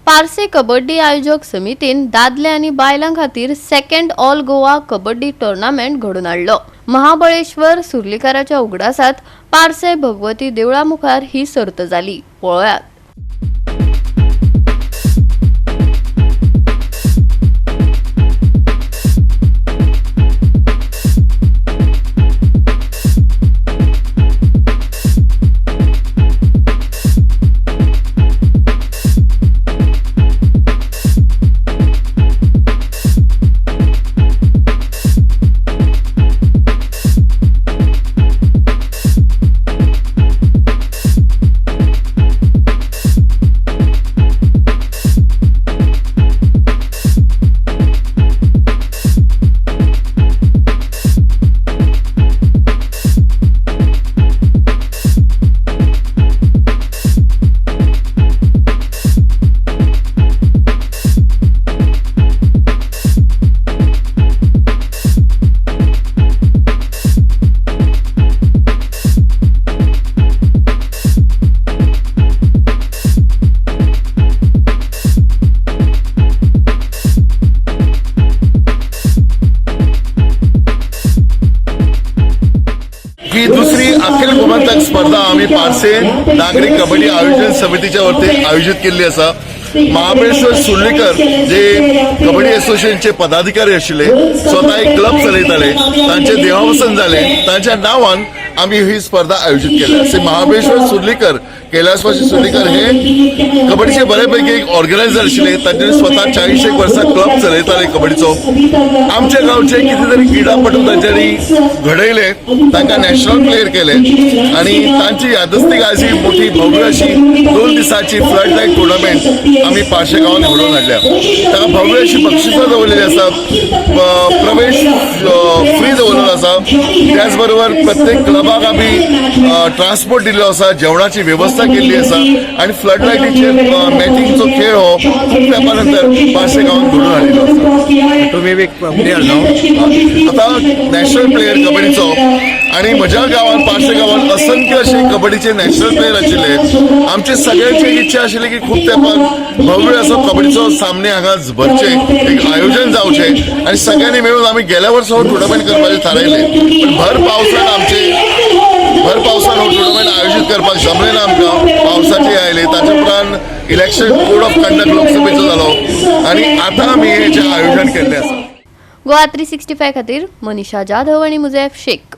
Parse kabaddi आयोजक समितीन दादले आणि बायलां खातीर second all Goa kabaddi tournament घडून हाडलो। महाबळेश्वर सुर्लीकाराच्या उगडासात पारसे भगवती देवळा मुखार ही सर्त जाली। पळयात। ही दुसरी अखिल गोमंतक स्पर्धा आम्ही पारसे नागरी कबड्डी आयोजन समितीच्या वरती आयोजित केली असा। महाबळेश्वर सुर्लीकर जे कबड्डी असोसिएशनचे पदाधिकारी आशिल्ले, स्वतः एक क्लब चलयताले, तांचे देहावसन जाले, तांच्या नावान आम्ही ही स्पर्धा आयोजित केली असे। महाबळेश्वर सुर्लीकर कैलासवासी सुर्लीकर हे कबड्डीचे बऱ्यापैकी एक ऑर्गनायझर आशिल्ले, तांचे स्वतः 40 वर्सां क्लब चलयताले कबड्डीचो। आमच्या गावचे कितीतरी क्रीडापटू तांच्यांनी घडयले, तांकां नॅशनल प्लेयर केले आणि तांची यादस्तीक अशी मोठी भव्य अशी 2 दिसाची फ्लड लाईट टुर्नामेंट आम्ही पारशे गावात घडोवन हाडल्या। ताका भव्य अशी बक्षिसां दवरलेली आसा, प्रवेश फ्री दवरलेलो आसा। त्याचबरोबर प्रत्येक क्लबाक आम्ही ट्रान्सपोर्ट दिल्लो आसा, जेवणाची व्यवस्था केल्ली आसा आणि फ्लड लाईटीचेर मॅचिंगचो खेळ हो खूप तेंपा नंतर पारशे गावात घडोवन हाडिल्लो आसा। तुम्ही एक प्लेयर न्हू, आता नॅशनल प्लेयर कबड्डीचो आणि म्हज्या गावात पारशे गावात असंख्य असे कबड्डीचे नॅशनल प्लेयर आशिल्ले। आमचे सगळ्यांची एक इच्छा आशिल्ली की खूप तेंपाक भव्य असो कबड्डीचो सामने हांगा भरचे, एक आयोजन जावचे आणि सगळ्यांनी मिळून आम्ही गेल्या वर्सा हो टुर्नामेंट करपाचे थारायले। पण भर पावसान हो टुर्नामेंट आयोजित करपाक जमलें ना आमकां, पावसाचे आयले, ताचे उपरांत इलेक्शन कोड ऑफ कंडक्ट लोकसभेचो जालो आणि आता आम्ही हेचे आयोजन केल्लें आसा। गोवा 365 खातीर मनीषा जाधव आणि मुझैफ शेख।